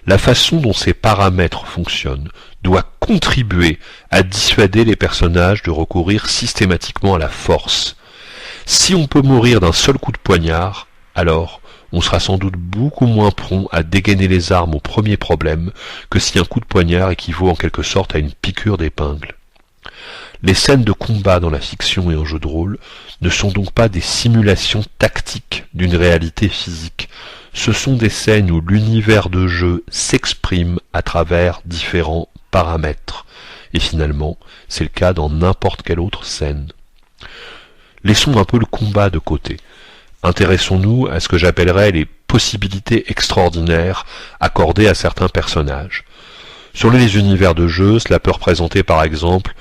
la façon dont ces paramètres fonctionnent doit contribuer à dissuader les personnages de recourir systématiquement à la force. Si on peut mourir d'un seul coup de poignard, alors on sera sans doute beaucoup moins prompt à dégainer les armes au premier problème que si un coup de poignard équivaut en quelque sorte à une piqûre d'épingle. Les scènes de combat dans la fiction et en jeu de rôle ne sont donc pas des simulations tactiques d'une réalité physique. Ce sont des scènes où l'univers de jeu s'exprime à travers différents paramètres. Et finalement, c'est le cas dans n'importe quelle autre scène. Laissons un peu le combat de côté. Intéressons-nous à ce que j'appellerais les possibilités extraordinaires accordées à certains personnages. Sur les univers de jeu, cela peut représenter par exemple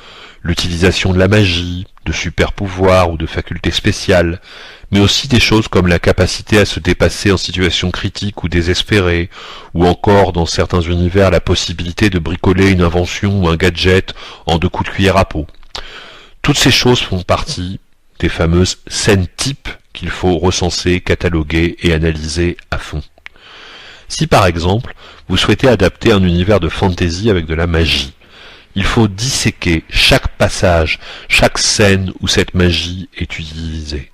l'utilisation de la magie, de super-pouvoirs ou de facultés spéciales, mais aussi des choses comme la capacité à se dépasser en situation critique ou désespérée, ou encore dans certains univers la possibilité de bricoler une invention ou un gadget en 2 coups de cuillère à peau. Toutes ces choses font partie des fameuses scènes types qu'il faut recenser, cataloguer et analyser à fond. Si par exemple, vous souhaitez adapter un univers de fantasy avec de la magie, il faut disséquer chaque passage, chaque scène où cette magie est utilisée.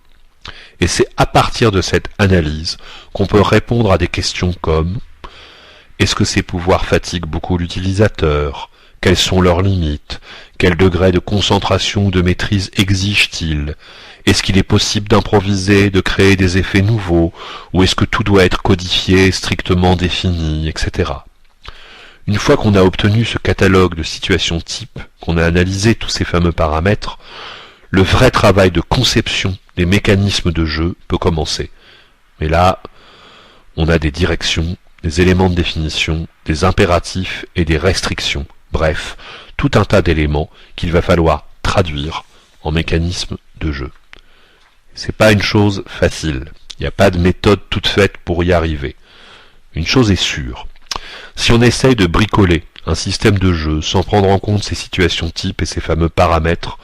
Et c'est à partir de cette analyse qu'on peut répondre à des questions comme est-ce que ces pouvoirs fatiguent beaucoup l'utilisateur? Quelles sont leurs limites? Quel degré de concentration ou de maîtrise exige-t-il? Est-ce qu'il est possible d'improviser, de créer des effets nouveaux? Ou est-ce que tout doit être codifié, strictement défini, etc. Une fois qu'on a obtenu ce catalogue de situations types, qu'on a analysé tous ces fameux paramètres, le vrai travail de conception des mécanismes de jeu peut commencer. Mais là, on a des directions, des éléments de définition, des impératifs et des restrictions. Bref, tout un tas d'éléments qu'il va falloir traduire en mécanismes de jeu. C'est pas une chose facile. Il n'y a pas de méthode toute faite pour y arriver. Une chose est sûre. Si on essaye de bricoler un système de jeu sans prendre en compte ces situations types et ces fameux paramètres,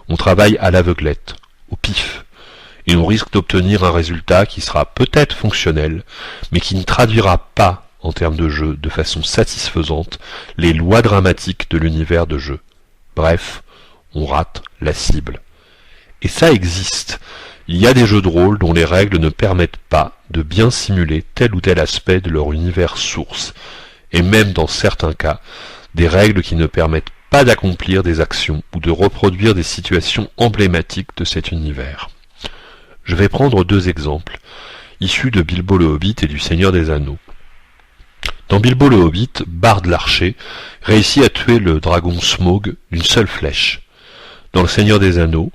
on travaille à l'aveuglette, au pif, et on risque d'obtenir un résultat qui sera peut-être fonctionnel, mais qui ne traduira pas, en termes de jeu, de façon satisfaisante, les lois dramatiques de l'univers de jeu. Bref, on rate la cible. Et ça existe. Il y a des jeux de rôle dont les règles ne permettent pas de bien simuler tel ou tel aspect de leur univers source, et même dans certains cas, des règles qui ne permettent pas d'accomplir des actions ou de reproduire des situations emblématiques de cet univers. Je vais prendre 2 exemples, issus de Bilbo le Hobbit et du Seigneur des Anneaux. Dans Bilbo le Hobbit, Bard l'archer réussit à tuer le dragon Smaug d'une seule flèche. Dans le Seigneur des Anneaux,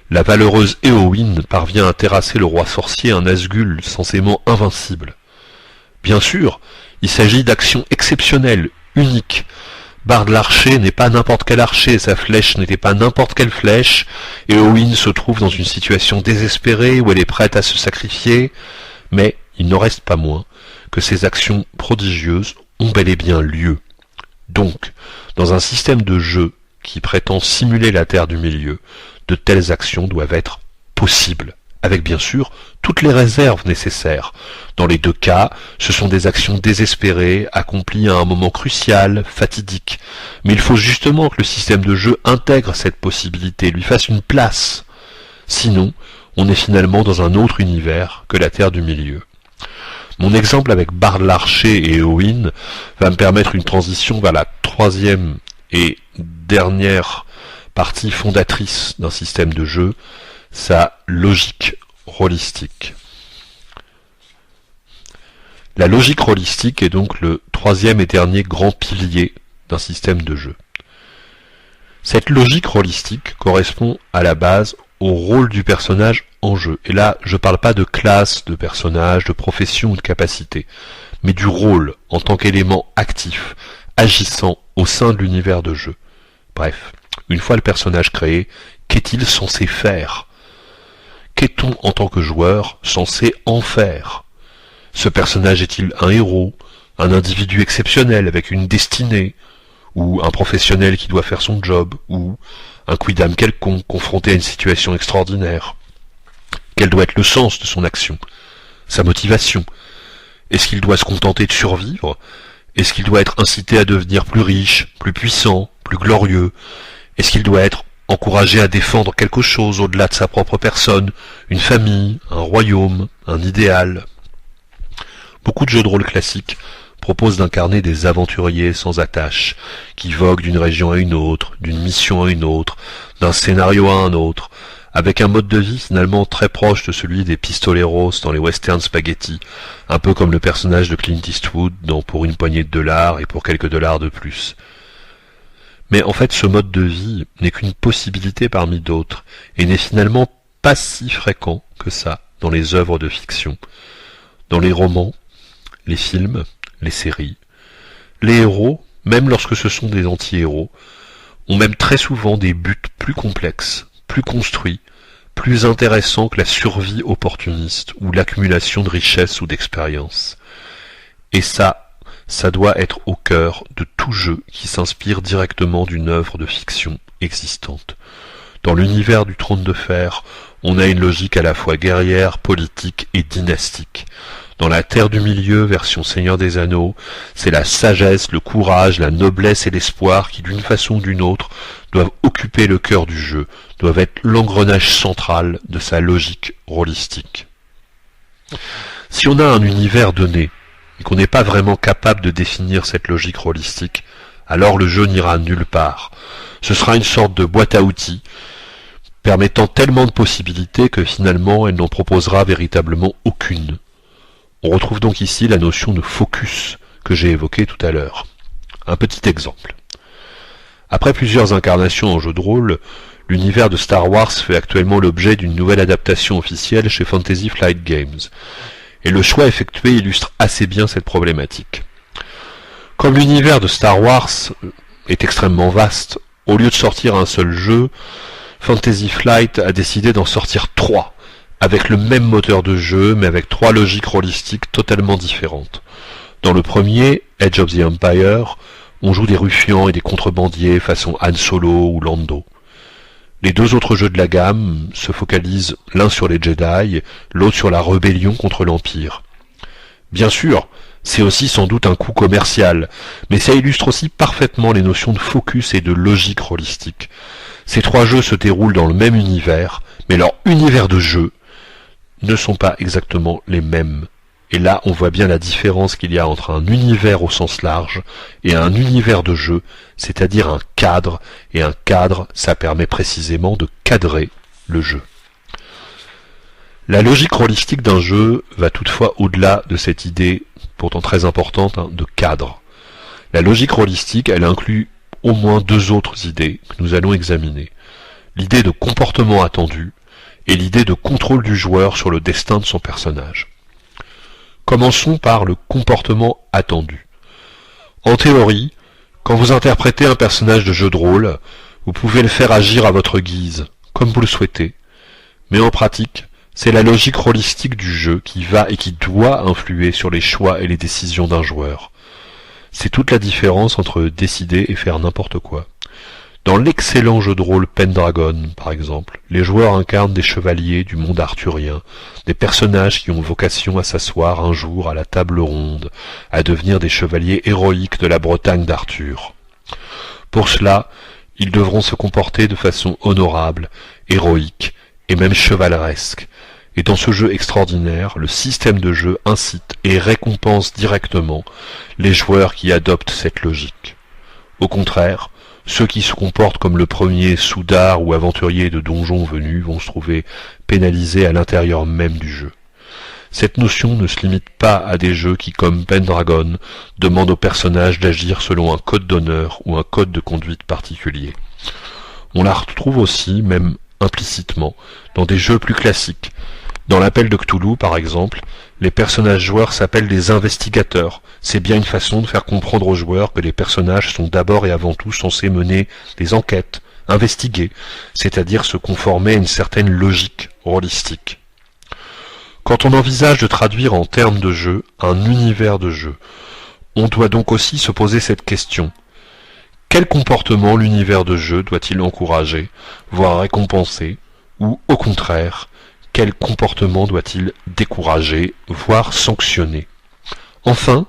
la valeureuse Éowyn parvient à terrasser le roi sorcier, un Nazgûl censément invincible. Bien sûr, il s'agit d'actions exceptionnelles, uniques. Bard l'archer n'est pas n'importe quel archer, sa flèche n'était pas n'importe quelle flèche, Éowyn se trouve dans une situation désespérée où elle est prête à se sacrifier, mais il n'en reste pas moins que ces actions prodigieuses ont bel et bien lieu. Donc, dans un système de jeu qui prétend simuler la Terre du milieu, de telles actions doivent être possibles, avec bien sûr toutes les réserves nécessaires. Dans les deux cas, ce sont des actions désespérées, accomplies à un moment crucial, fatidique. Mais il faut justement que le système de jeu intègre cette possibilité, lui fasse une place. Sinon, on est finalement dans un autre univers que la Terre du milieu. Mon exemple avec Bard l'Archer et Éowyn va me permettre une transition vers la troisième et dernière partie fondatrice d'un système de jeu, sa logique rôlistique. La logique rôlistique est donc le troisième et dernier grand pilier d'un système de jeu. Cette logique rôlistique correspond à la base au rôle du personnage en jeu. Et là, je ne parle pas de classe, de personnage, de profession ou de capacité, mais du rôle en tant qu'élément actif, agissant au sein de l'univers de jeu. Bref, une fois le personnage créé, qu'est-il censé faire ? Qu'est-on en tant que joueur censé en faire ? Ce personnage est-il un héros, un individu exceptionnel avec une destinée, ou un professionnel qui doit faire son job, ou un quidam quelconque confronté à une situation extraordinaire? Quel doit être le sens de son action? Sa motivation? Est-ce qu'il doit se contenter de survivre? Est-ce qu'il doit être incité à devenir plus riche, plus puissant, plus glorieux? Est-ce qu'il doit être encouragé à défendre quelque chose au-delà de sa propre personne, une famille, un royaume, un idéal? Beaucoup de jeux de rôle classiques proposent d'incarner des aventuriers sans attache, qui voguent d'une région à une autre, d'une mission à une autre, d'un scénario à un autre, avec un mode de vie finalement très proche de celui des pistoleros dans les westerns spaghetti, un peu comme le personnage de Clint Eastwood dans Pour une poignée de dollars et pour quelques dollars de plus. Mais en fait, ce mode de vie n'est qu'une possibilité parmi d'autres, et n'est finalement pas si fréquent que ça dans les œuvres de fiction. Dans les romans, les films, les séries, les héros, même lorsque ce sont des anti-héros, ont même très souvent des buts plus complexes, plus construits, plus intéressants que la survie opportuniste ou l'accumulation de richesses ou d'expérience. Et ça doit être au cœur de tout jeu qui s'inspire directement d'une œuvre de fiction existante. Dans l'univers du Trône de Fer, on a une logique à la fois guerrière, politique et dynastique. Dans la Terre du Milieu, version Seigneur des Anneaux, c'est la sagesse, le courage, la noblesse et l'espoir qui, d'une façon ou d'une autre, doivent occuper le cœur du jeu, doivent être l'engrenage central de sa logique rôlistique. Si on a un univers donné, et qu'on n'est pas vraiment capable de définir cette logique rôlistique, alors le jeu n'ira nulle part. Ce sera une sorte de boîte à outils, permettant tellement de possibilités que finalement elle n'en proposera véritablement aucune. On retrouve donc ici la notion de focus que j'ai évoquée tout à l'heure. Un petit exemple. Après plusieurs incarnations en jeu de rôle, l'univers de Star Wars fait actuellement l'objet d'une nouvelle adaptation officielle chez Fantasy Flight Games. Et le choix effectué illustre assez bien cette problématique. Comme l'univers de Star Wars est extrêmement vaste, au lieu de sortir un seul jeu, Fantasy Flight a décidé d'en sortir 3, avec le même moteur de jeu, mais avec 3 logiques rôlistiques totalement différentes. Dans le premier, Edge of the Empire, on joue des ruffians et des contrebandiers façon Han Solo ou Lando. Les 2 autres jeux de la gamme se focalisent l'un sur les Jedi, l'autre sur la rébellion contre l'Empire. Bien sûr, c'est aussi sans doute un coup commercial, mais ça illustre aussi parfaitement les notions de focus et de logique rôlistique. Ces 3 jeux se déroulent dans le même univers, mais leurs univers de jeu ne sont pas exactement les mêmes. Et là, on voit bien la différence qu'il y a entre un univers au sens large et un univers de jeu, c'est-à-dire un cadre, et un cadre, ça permet précisément de cadrer le jeu. La logique rôlistique d'un jeu va toutefois au-delà de cette idée, pourtant très importante, de cadre. La logique rôlistique, elle inclut au moins 2 autres idées que nous allons examiner. L'idée de comportement attendu et l'idée de contrôle du joueur sur le destin de son personnage. Commençons par le comportement attendu. En théorie, quand vous interprétez un personnage de jeu de rôle, vous pouvez le faire agir à votre guise, comme vous le souhaitez. Mais en pratique, c'est la logique rôlistique du jeu qui va et qui doit influer sur les choix et les décisions d'un joueur. C'est toute la différence entre décider et faire n'importe quoi. Dans l'excellent jeu de rôle Pendragon, par exemple, les joueurs incarnent des chevaliers du monde arthurien, des personnages qui ont vocation à s'asseoir un jour à la table ronde, à devenir des chevaliers héroïques de la Bretagne d'Arthur. Pour cela, ils devront se comporter de façon honorable, héroïque et même chevaleresque. Et dans ce jeu extraordinaire, le système de jeu incite et récompense directement les joueurs qui adoptent cette logique. Au contraire, ceux qui se comportent comme le premier soudard ou aventurier de donjon venu vont se trouver pénalisés à l'intérieur même du jeu. Cette notion ne se limite pas à des jeux qui, comme Pendragon, demandent aux personnages d'agir selon un code d'honneur ou un code de conduite particulier. On la retrouve aussi, même implicitement, dans des jeux plus classiques. Dans l'Appel de Cthulhu, par exemple, les personnages joueurs s'appellent des investigateurs. C'est bien une façon de faire comprendre aux joueurs que les personnages sont d'abord et avant tout censés mener des enquêtes, investiguer, c'est-à-dire se conformer à une certaine logique rôlistique. Quand on envisage de traduire en termes de jeu un univers de jeu, on doit donc aussi se poser cette question. Quel comportement l'univers de jeu doit-il encourager, voire récompenser, ou au contraire, quel comportement doit-il décourager, voire sanctionner? Enfin,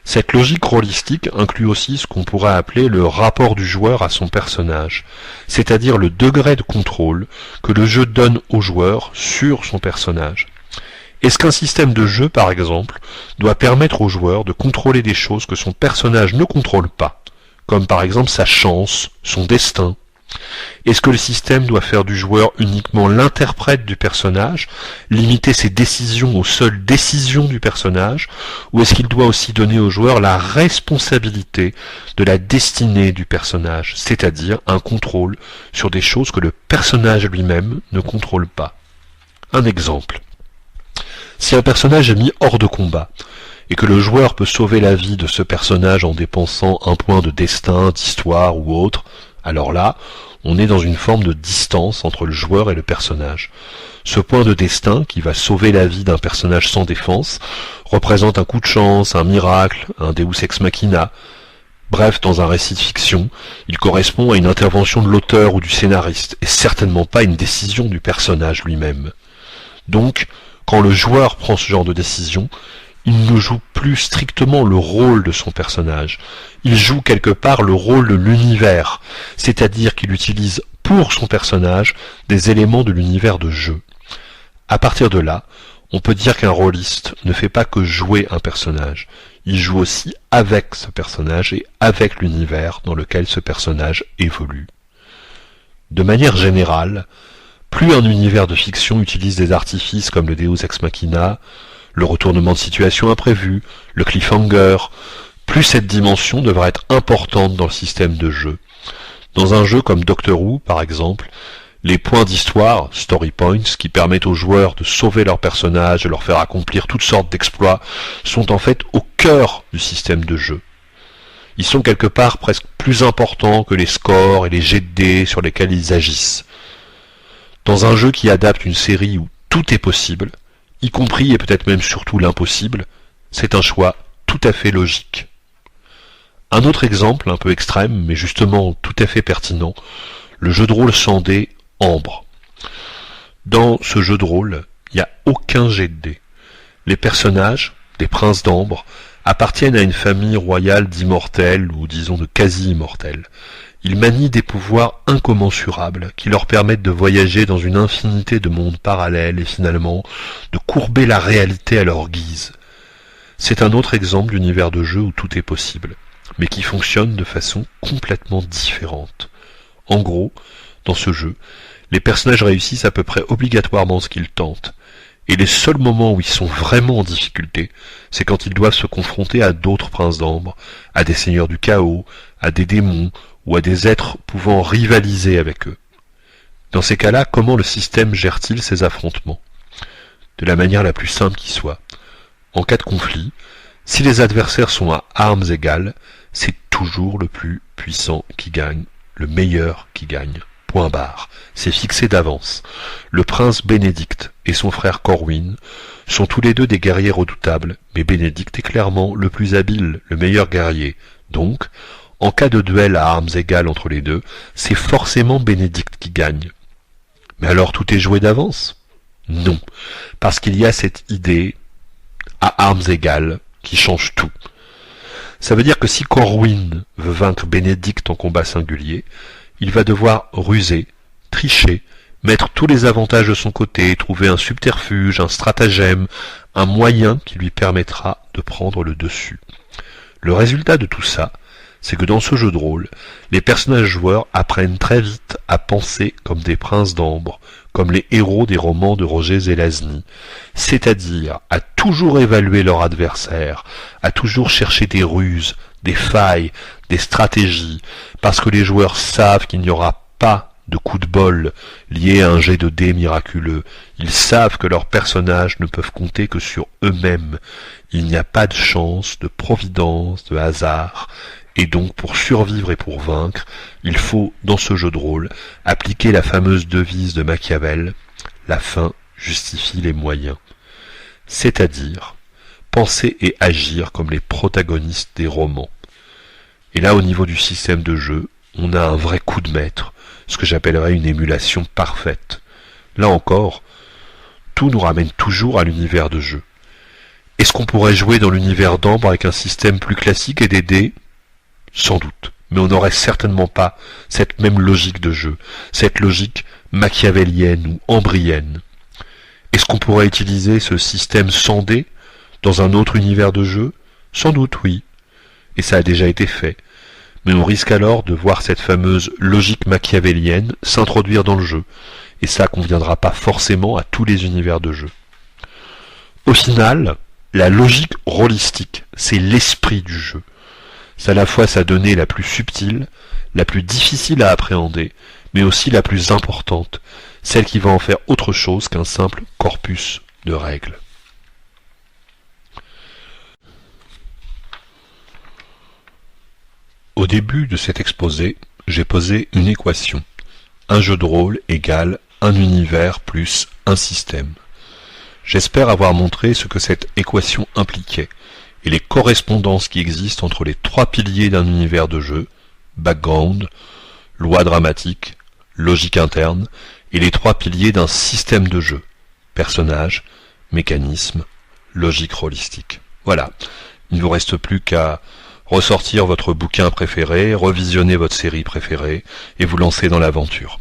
cette logique rôlistique inclut aussi ce qu'on pourrait appeler le rapport du joueur à son personnage, c'est-à-dire le degré de contrôle que le jeu donne au joueur sur son personnage. Est-ce qu'un système de jeu, par exemple, doit permettre au joueur de contrôler des choses que son personnage ne contrôle pas, comme par exemple sa chance, son destin? Est-ce que le système doit faire du joueur uniquement l'interprète du personnage, limiter ses décisions aux seules décisions du personnage, ou est-ce qu'il doit aussi donner au joueur la responsabilité de la destinée du personnage, c'est-à-dire un contrôle sur des choses que le personnage lui-même ne contrôle pas? Un exemple. Si un personnage est mis hors de combat, et que le joueur peut sauver la vie de ce personnage en dépensant un point de destin, d'histoire ou autre, alors là, on est dans une forme de distance entre le joueur et le personnage. Ce point de destin, qui va sauver la vie d'un personnage sans défense, représente un coup de chance, un miracle, un deus ex machina. Bref, dans un récit de fiction, il correspond à une intervention de l'auteur ou du scénariste, et certainement pas une décision du personnage lui-même. Donc, quand le joueur prend ce genre de décision, il ne joue plus strictement le rôle de son personnage. Il joue quelque part le rôle de l'univers, c'est-à-dire qu'il utilise pour son personnage des éléments de l'univers de jeu. À partir de là, on peut dire qu'un rôliste ne fait pas que jouer un personnage, il joue aussi avec ce personnage et avec l'univers dans lequel ce personnage évolue. De manière générale, plus un univers de fiction utilise des artifices comme le Deus ex machina, le retournement de situation imprévu, le cliffhanger, plus cette dimension devra être importante dans le système de jeu. Dans un jeu comme Doctor Who, par exemple, les points d'histoire, story points, qui permettent aux joueurs de sauver leurs personnages et leur faire accomplir toutes sortes d'exploits, sont en fait au cœur du système de jeu. Ils sont quelque part presque plus importants que les scores et les jets de dés sur lesquels ils agissent. Dans un jeu qui adapte une série où tout est possible, y compris et peut-être même surtout l'impossible, c'est un choix tout à fait logique. Un autre exemple, un peu extrême, mais justement tout à fait pertinent, le jeu de rôle sans dés Ambre. Dans ce jeu de rôle, il n'y a aucun jet de dés. Les personnages, des princes d'Ambre, appartiennent à une famille royale d'immortels, ou disons de quasi-immortels. Ils manient des pouvoirs incommensurables qui leur permettent de voyager dans une infinité de mondes parallèles et finalement de courber la réalité à leur guise. C'est un autre exemple d'univers de jeu où tout est possible, mais qui fonctionne de façon complètement différente. En gros, dans ce jeu, les personnages réussissent à peu près obligatoirement ce qu'ils tentent, et les seuls moments où ils sont vraiment en difficulté, c'est quand ils doivent se confronter à d'autres princes d'Ambre, à des seigneurs du chaos, à des démons, ou à des êtres pouvant rivaliser avec eux. Dans ces cas-là, comment le système gère-t-il ces affrontements? De la manière la plus simple qui soit. En cas de conflit, si les adversaires sont à armes égales, c'est toujours le plus puissant qui gagne, le meilleur qui gagne. Point barre. C'est fixé d'avance. Le prince Bénédicte et son frère Corwin sont tous les deux des guerriers redoutables, mais Bénédicte est clairement le plus habile, le meilleur guerrier. Donc, en cas de duel à armes égales entre les deux, c'est forcément Bénédicte qui gagne. Mais alors tout est joué d'avance? Non, parce qu'il y a cette idée à armes égales qui change tout. Ça veut dire que si Corwin veut vaincre Bénédicte en combat singulier, il va devoir ruser, tricher, mettre tous les avantages de son côté, trouver un subterfuge, un stratagème, un moyen qui lui permettra de prendre le dessus. Le résultat de tout ça, c'est que dans ce jeu de rôle, les personnages joueurs apprennent très vite à penser comme des princes d'ambre, comme les héros des romans de Roger Zelazny, c'est-à-dire à toujours évaluer leur adversaire, à toujours chercher des ruses, des failles, des stratégies, parce que les joueurs savent qu'il n'y aura pas de coup de bol lié à un jet de dés miraculeux. Ils savent que leurs personnages ne peuvent compter que sur eux-mêmes. Il n'y a pas de chance, de providence, de hasard. Et donc, pour survivre et pour vaincre, il faut, dans ce jeu de rôle, appliquer la fameuse devise de Machiavel, la fin justifie les moyens. C'est-à-dire, penser et agir comme les protagonistes des romans. Et là, au niveau du système de jeu, on a un vrai coup de maître, ce que j'appellerais une émulation parfaite. Là encore, tout nous ramène toujours à l'univers de jeu. Est-ce qu'on pourrait jouer dans l'univers d'Ambre avec un système plus classique et des dés ? Sans doute, mais on n'aurait certainement pas cette même logique de jeu, cette logique machiavélienne ou ambrienne. Est-ce qu'on pourrait utiliser ce système sans dés dans un autre univers de jeu? Sans doute, oui. Et ça a déjà été fait. Mais on risque alors de voir cette fameuse logique machiavélienne s'introduire dans le jeu, et ça conviendra pas forcément à tous les univers de jeu. Au final, la logique rôlistique, c'est l'esprit du jeu. C'est à la fois sa donnée la plus subtile, la plus difficile à appréhender, mais aussi la plus importante, celle qui va en faire autre chose qu'un simple corpus de règles. Au début de cet exposé, j'ai posé une équation. Un jeu de rôle égale un univers plus un système. J'espère avoir montré ce que cette équation impliquait, et les correspondances qui existent entre les trois piliers d'un univers de jeu, background, loi dramatique, logique interne, et les trois piliers d'un système de jeu, personnage, mécanisme, logique rôlistique. Voilà, il ne vous reste plus qu'à ressortir votre bouquin préféré, revisionner votre série préférée, et vous lancer dans l'aventure.